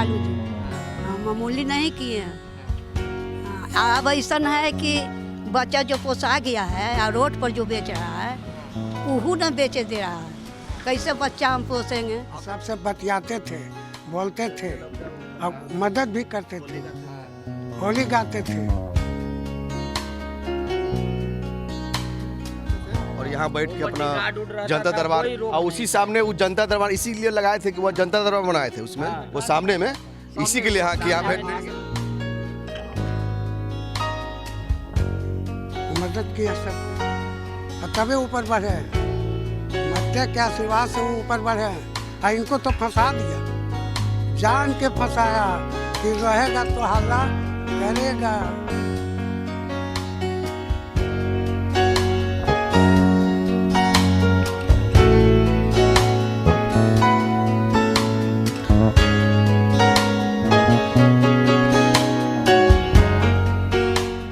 लालू जी, मामूली नहीं किए हैं। अब ऐसा है कि बच्चा जो पोसा गया है और रोड पर जो बेच रहा है वह न बेचे दे रहा है, कैसे बच्चा हम पोसेंगे। सबसे बतियाते थे, बोलते थे और मदद भी करते थे, होली गाते थे। और यहाँ बैठ के अपना जनता दरबार, और उसी सामने वो जनता दरबार इसीलिए लगाए थे कि वह जनता दरबार बनाए थे उसमें, वो सामने में इसी के लिए यहाँ कि यहाँ बैठ मदद किया सब, और तभी ऊपर बढ़े। मत्ते के आशीर्वाद से वो ऊपर बढ़े, और इनको तो फंसा दिया, जान के फंसाया कि रहेगा तो हल्ला करेगा।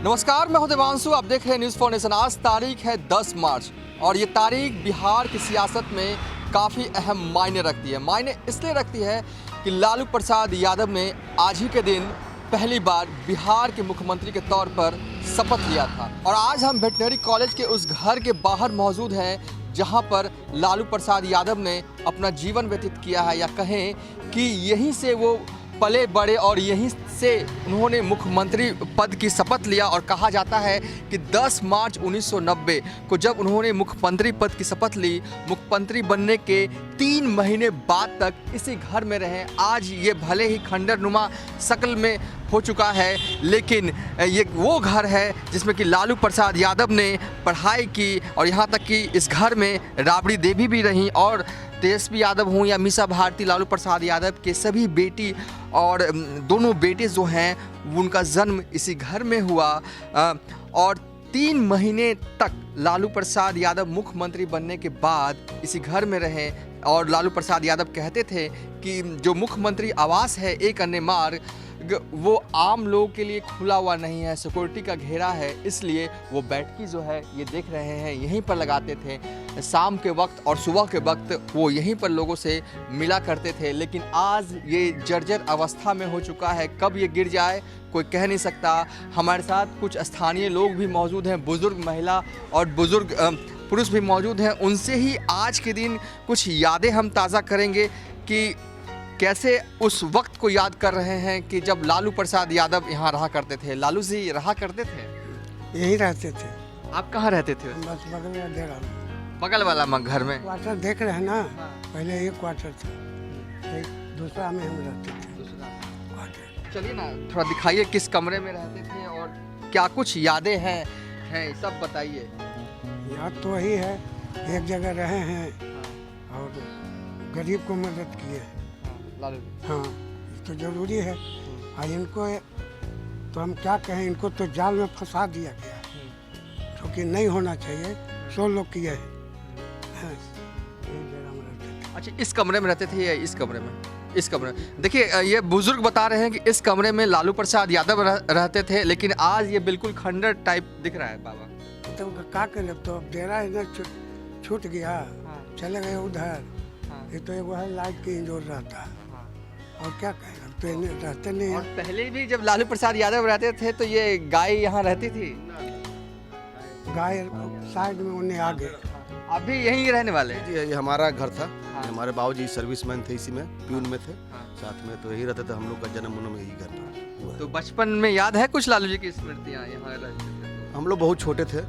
नमस्कार, मैं हूं देवांशु, आप देख रहे हैं न्यूज़ फॉर नेशन। आज तारीख है 10 मार्च और ये तारीख बिहार की सियासत में काफ़ी अहम मायने रखती है। मायने इसलिए रखती है कि लालू प्रसाद यादव ने आज ही के दिन पहली बार बिहार के मुख्यमंत्री के तौर पर शपथ लिया था। और आज हम वेटनरी कॉलेज के उस घर के बाहर मौजूद हैं जहां पर लालू प्रसाद यादव ने अपना जीवन व्यतीत किया है, या कहें कि यहीं से वो पले बड़े और यहीं से उन्होंने मुख्यमंत्री पद की शपथ लिया। और कहा जाता है कि 10 मार्च 1990 को जब उन्होंने मुख्यमंत्री पद की शपथ ली, मुख्यमंत्री बनने के 3 महीने बाद तक इसी घर में रहे। आज ये भले ही खंडरनुमा शक्ल में हो चुका है, लेकिन ये वो घर है जिसमें कि लालू प्रसाद यादव ने पढ़ाई की, और यहाँ तक कि इस घर में राबड़ी देवी भी रहीं। और तेजस्वी यादव हों या मीसा भारती, लालू प्रसाद यादव के सभी बेटी और दोनों बेटे जो हैं उनका जन्म इसी घर में हुआ। और 3 महीने तक लालू प्रसाद यादव मुख्यमंत्री बनने के बाद इसी घर में रहे। और लालू प्रसाद यादव कहते थे कि जो मुख्यमंत्री आवास है एक अन्य मार्ग, वो आम लोगों के लिए खुला हुआ नहीं है, सिक्योरिटी का घेरा है, इसलिए वो बैठकी जो है ये देख रहे हैं यहीं पर लगाते थे। शाम के वक्त और सुबह के वक्त वो यहीं पर लोगों से मिला करते थे। लेकिन आज ये जर्जर अवस्था में हो चुका है, कब ये गिर जाए कोई कह नहीं सकता। हमारे साथ कुछ स्थानीय लोग भी मौजूद हैं, बुजुर्ग महिला और बुजुर्ग पुरुष भी मौजूद हैं। उनसे ही आज के दिन कुछ यादें हम ताज़ा करेंगे कि कैसे उस वक्त को याद कर रहे हैं कि जब लालू प्रसाद यादव यहाँ रहा करते थे। लालू जी रहा करते थे? यही रहते थे। आप कहाँ रहते थे? बस बगल में डेरा में, बगल वाला घर में। क्वार्टर देख रहे हैं ना, पहले एक क्वार्टर था, एक दूसरा में हम रहते थे क्वार्टर। चलिए ना थोड़ा दिखाइए किस कमरे में रहते थे और क्या कुछ यादें हैं सब बताइए। याद तो वही है, एक जगह रहे हैं और गरीब को मदद की है। लालू, हाँ, तो जरूरी है। और इनको तो हम क्या कहें, इनको तो जाल में फंसा दिया गया, जो कि नहीं होना चाहिए। 100 लोग किए हैं। हाँ, अच्छा, इस कमरे में रहते थे या इस कमरे में? इस कमरे में। देखिए, ये बुजुर्ग बता रहे हैं कि इस कमरे में लालू प्रसाद यादव रहते थे, लेकिन आज ये बिल्कुल खंडर टाइप दिख रहा है। बाबा तो क्या करें, तो अब डेरा इधर छूट गया, चले गए उधर। ये तो एक लाइट की इंजोर रहता है, और क्या कहें, अब तो रहते नहीं। और पहले भी जब लालू प्रसाद यादव रहते थे तो ये गाय यहाँ रहती थी? गाय साइड में उन्हें आगे। अभी यहीं रहने वाले हैं? ये हमारा घर था। हमारे बाबूजी सर्विसमैन थे, इसी में प्यून में थे साथ में, तो यही रहते थे। हम लोग का जन्म उन्होंने यही घर था। तो बचपन में याद है कुछ लालू जी की स्मृतियाँ यहाँ रहते थे? हम लोग बहुत छोटे थे,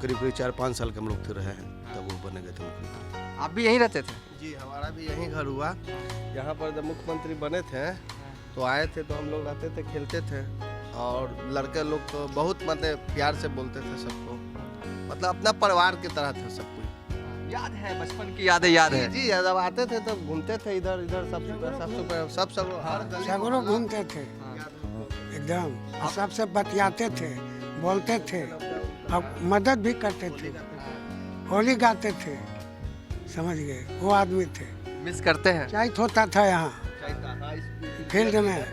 करीब 4-5 साल के हम लोग थे रहे हैं, तब वो बने गए थे मुख्यमंत्री। आप भी यहीं रहते थे? जी, हमारा भी यहीं घर हुआ। यहाँ पर जब मुख्यमंत्री बने थे तो आए थे, तो हम लोग रहते थे, खेलते थे। और लड़के लोग तो बहुत मतलब प्यार से बोलते थे सबको, मतलब अपना परिवार की तरह थे सब कोई। याद है बचपन की यादें? याद है जी, जब आते थे तो घूमते थे इधर इधर, सब सगरों घूमते थे एकदम, सबसे बतियाते थे, बोलते थे, और मदद भी करते थे, होली गाते थे। समझ गए, वो आदमी थे। मिस करते हैं? चाय होता था यहाँ फील्ड में,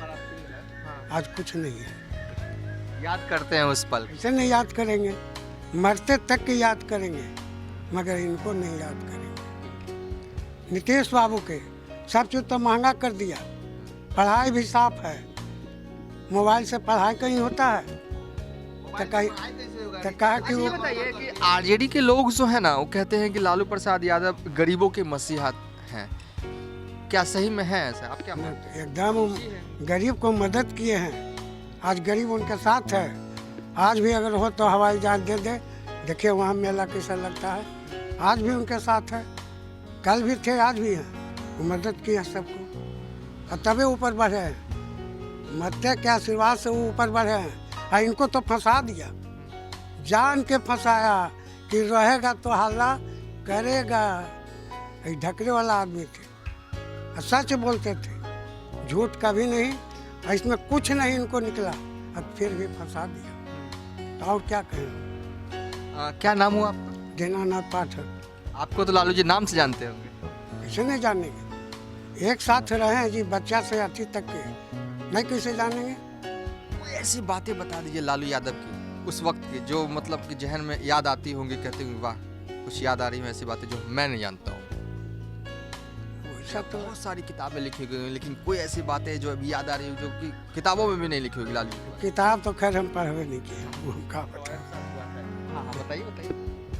आज कुछ नहीं है। याद करते हैं उस पल? इसे नहीं याद करेंगे, मरते तक की याद करेंगे, मगर इनको नहीं याद करेंगे। नीतीश बाबू के सब चीज तो महंगा कर दिया, पढ़ाई भी साफ है, मोबाइल से पढ़ाई कहीं होता है तो कहीं तो कहा कि ये वो बताइए कि आरजेडी के लोग जो है ना वो कहते हैं कि लालू प्रसाद यादव गरीबों के मसीहा हैं, क्या सही में है ऐसा? आप क्या मानते हैं? एकदम गरीब को मदद किए हैं। आज गरीब उनके साथ है। आज भी अगर हो तो हवाई जहाज दे दे, देखिए वहाँ मेला कैसा लगता है। आज भी उनके साथ है, कल भी थे, आज भी हैं। वो मदद की है सबको और तभी ऊपर बढ़े हैं। मत्ते के आशीर्वाद से वो ऊपर बढ़े हैं। और इनको तो फंसा दिया, जान के फंसाया कि रहेगा तो हल्ला करेगा। ये ढकने वाला आदमी थे और सच बोलते थे, झूठ कभी नहीं। और इसमें कुछ नहीं इनको निकला और फिर भी फंसा दिया। तो और क्या कहें। क्या नाम हुआ आपका? दीनानाथ पाठक। आपको तो लालू जी नाम से जानते होंगे। कैसे नहीं जानेंगे, एक साथ रहे हैं जी, बच्चा से अथी तक के, नहीं कैसे जानेंगे। कोई ऐसी बातें बता दीजिए लालू यादव की उस वक्त की जो मतलब कि जहन में याद आती होंगी, कहते होंगे वाह कुछ याद आ रही है ऐसी बातें जो मैं नहीं जानता हूँ। वैसा तो बहुत सारी किताबें लिखी गई हैं, लेकिन कोई ऐसी बातें जो अभी याद आ रही हो जो कि किताबों में भी नहीं लिखी होगी लालू जी की। किताब तो खैर हम पढ़वे नहीं किए, वो हम का बताएं। हाँ बताइए बताइए।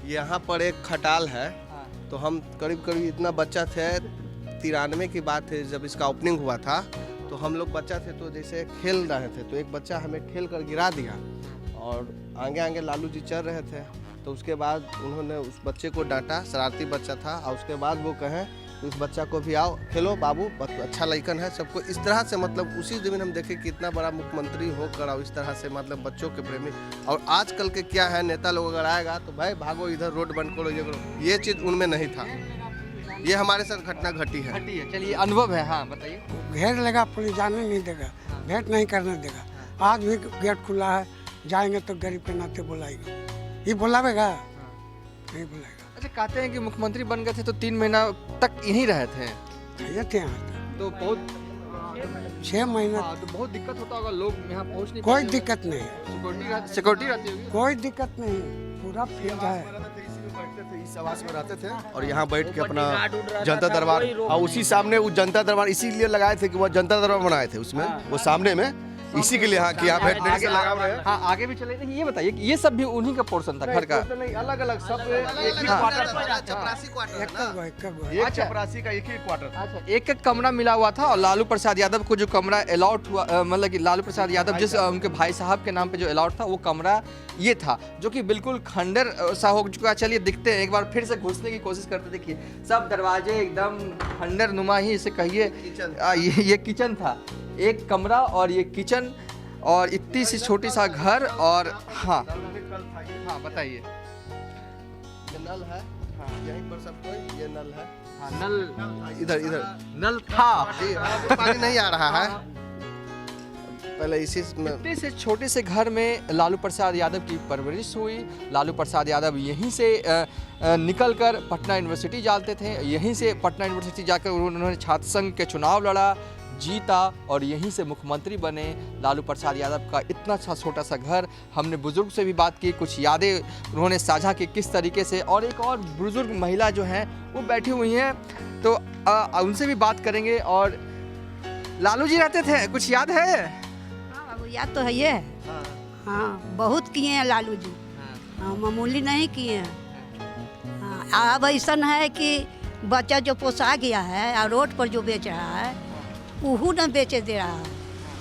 यहाँ पर एक खटाल है, तो हम करीब करीब इतना बच्चा थे, 93 की बात है जब इसका ओपनिंग हुआ था। तो हम लोग बच्चा थे तो जैसे खेल रहे थे तो एक बच्चा हमें खेल कर गिरा दिया और आगे आगे लालू जी चल रहे थे। तो उसके बाद उन्होंने उस बच्चे को डांटा, शरारती बच्चा था। और उसके बाद वो कहें इस बच्चा को भी आओ खेलो बाबू, अच्छा लड़कन है सबको। इस तरह से मतलब उसी दिन हम देखे कि इतना बड़ा मुख्यमंत्री होकर और इस तरह से मतलब बच्चों के प्रेमी। और आजकल के क्या है, नेता लोग अगर आएगा तो भाई भागो इधर, रोड बंद करो, ये करो। ये चीज़ उनमें नहीं था। ये हमारे साथ घटना घटी है। चलिए अनुभव है, हाँ बताइए। घेर लेगा, पुलिस जाने नहीं देगा, भेंट नहीं करने देगा। आज भी गेट खुला है, जाएंगे तो गरीब के नाते बुलाएंगे। ये बुलावेगा नहीं बुलाएगा। अच्छा, कहते हैं कि मुख्यमंत्री बन गए थे तो 3 महीना तक यहीं रहे थे, ये थे यहाँ तक तो बहुत 6 महीने। तो बहुत दिक्कत होता होगा, लोग यहाँ पहुँच नहीं कोई पाते होंगे। दिक्कत नहीं, सिक्योरिटी रहती होगी। कोई दिक्कत नहीं, पूरा फील्ड है। इस आवास में रहते थे और यहाँ बैठ के अपना जनता दरबार, और उसी सामने वो जनता दरबार इसीलिए लगाए थे कि वो जनता दरबार बनाए थे उसमें, वो सामने में इसी के लिए हाँ कि यहाँ बैठने के लगाव रहे। हाँ आगे भी चले। ये बताइए कि ये सब भी उन्हीं का पोर्शन था घर का? नहीं, अलग अलग सब एक ही क्वार्टर था। चपरासी क्वार्टर एक है ना? एक चपरासी का एक ही क्वार्टर। अच्छा, एक एक कमरा मिला हुआ था और लालू प्रसाद यादव को जो कमरा अलॉट हुआ, मतलब कि लालू प्रसाद यादव जिस उनके भाई साहब के नाम पे जो अलॉट था वो कमरा ये था, जो कि बिल्कुल खंडर सा हो चुका। चलिए दिखते हैं, एक बार फिर से घुसने की कोशिश करते। देखिए सब दरवाजे एकदम खंडर नुमा ही इसे कहिए। ये किचन था, एक कमरा और ये किचन और इतनी सी छोटी सा घर। और हाँ हाँ बताइए। ये नल है, यहीं पर सब कोई, ये नल है। हाँ नल इधर इधर नल था। जी, अभी पानी नहीं आ रहा है, पहले इसी में। इतने से छोटे से घर में लालू प्रसाद यादव की परवरिश हुई। लालू प्रसाद यादव यहीं से निकलकर पटना यूनिवर्सिटी जाते थे, यहीं से पटना यूनिवर्सिटी जाकर उन्होंने छात्र संघ के चुनाव लड़ा, जीता और यहीं से मुख्यमंत्री बने। लालू प्रसाद यादव का इतना सा छोटा सा घर। हमने बुजुर्ग से भी बात की, कुछ यादें उन्होंने साझा की किस तरीके से। और एक और बुजुर्ग महिला जो हैं वो बैठी हुई हैं, तो उनसे भी बात करेंगे। और लालू जी रहते थे, कुछ याद है? हाँ वो याद तो है ये। हाँ बहुत किए हैं लालू जी, हाँ मामूली नहीं किए हैं। हाँ अब ऐसा है कि बच्चा जो पोसा गया है और रोड पर जो बेच रहा है वह न बेचे दे रहा है।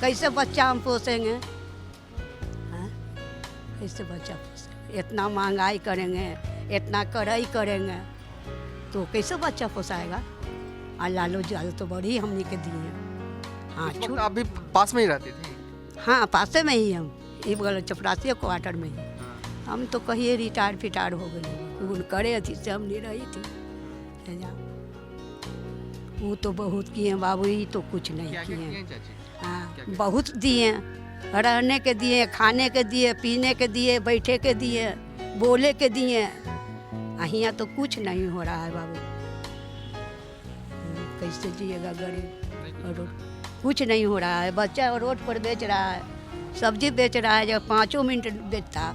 कैसे बच्चा हम पोसेंगे? हाँ कैसे बच्चा पोसेंगे? इतना महंगाई करेंगे, इतना कड़ाई करेंगे तो कैसे बच्चा पोसाएगा? और लालू जी तो बड़ी हमने के दिए हैं। हाँ छूट आप भी पास में ही रहती थी? हाँ पासे में ही हम, ये बगल चपरासी क्वार्टर में ही। हम तो कहिए रिटायर फिटायर हो गए, उन करे थी से हम नहीं रही थी। वो तो बहुत किए बाबू, ही तो कुछ नहीं किए। हाँ बहुत दिए, रहने के दिए, खाने के दिए, पीने के दिए, बैठे के दिए, बोले के दिए। यहाँ तो कुछ नहीं हो रहा है बाबू, कैसे जिएगा गरीब? कुछ नहीं हो रहा है। बच्चा रोड पर बेच रहा है, सब्जी बेच रहा है, जब 5 मिनट बेचता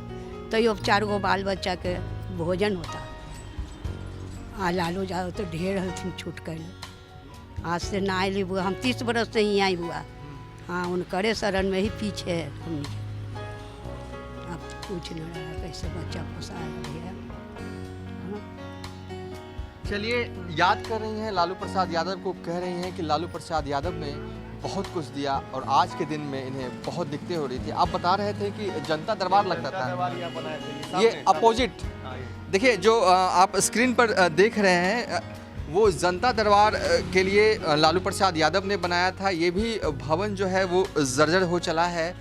तो ये 4 गो बाल बच्चा के भोजन होता। लालू जाओ तो ढेर हल्थिन छूट कर आज से ना आइली बुआ, हम 30 बरस से ही आई हुआ। हाँ, उनकरे शरण में ही पीछे है हम। अब कुछ नहीं रहा, कैसे बच्चा पोसा है। चलिए, याद कर रही हैं लालू प्रसाद यादव को, कह रही हैं कि लालू प्रसाद यादव ने बहुत कुछ दिया और आज के दिन में इन्हें बहुत दिक्कतें हो रही थी। आप बता रहे थे कि जनता दरबार लगता था, ये अपोजिट। देखिए, जो आप स्क्रीन पर देख रहे हैं वो जनता दरबार के लिए लालू प्रसाद यादव ने बनाया था। ये भी भवन जो है वो जर्जर हो चला है।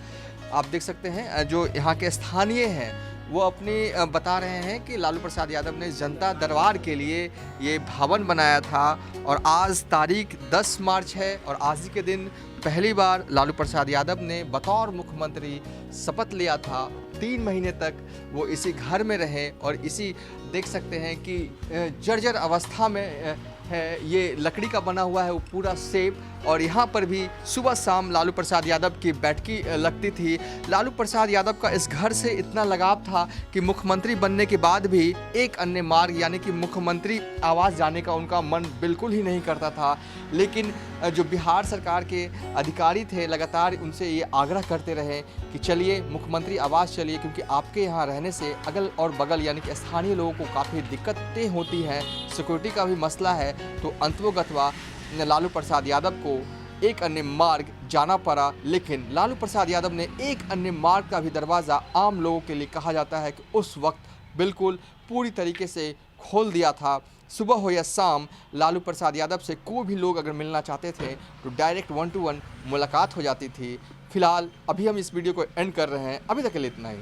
आप देख सकते हैं जो यहाँ के स्थानीय हैं वो अपनी बता रहे हैं कि लालू प्रसाद यादव ने जनता दरबार के लिए ये भवन बनाया था। और आज तारीख 10 मार्च है और आज ही के दिन पहली बार लालू प्रसाद यादव ने बतौर मुख्यमंत्री शपथ लिया था। 3 महीने तक वो इसी घर में रहे और इसी देख सकते हैं कि जर्जर अवस्था में है, ये लकड़ी का बना हुआ है वो पूरा सेब। और यहाँ पर भी सुबह शाम लालू प्रसाद यादव की बैठकी लगती थी। लालू प्रसाद यादव का इस घर से इतना लगाव था कि मुख्यमंत्री बनने के बाद भी एक अन्य मार्ग यानी कि मुख्यमंत्री आवास जाने का उनका मन बिल्कुल ही नहीं करता था। लेकिन जो बिहार सरकार के अधिकारी थे लगातार उनसे ये आग्रह करते रहे कि चलिए मुख्यमंत्री आवास चलिए, क्योंकि आपके यहाँ रहने से अगल और बगल यानी कि स्थानीय लोगों को काफ़ी दिक्कतें होती हैं, सिक्योरिटी का भी मसला है। तो अंततोगत्वा लालू प्रसाद यादव को एक अन्य मार्ग जाना पड़ा। लेकिन लालू प्रसाद यादव ने एक अन्य मार्ग का भी दरवाज़ा आम लोगों के लिए कहा जाता है कि उस वक्त बिल्कुल पूरी तरीके से खोल दिया था। सुबह हो या शाम लालू प्रसाद यादव से कोई भी लोग अगर मिलना चाहते थे तो डायरेक्ट 1 to 1 मुलाकात हो जाती थी। फिलहाल अभी हम इस वीडियो को एंड कर रहे हैं, अभी तक के लिए इतना ही।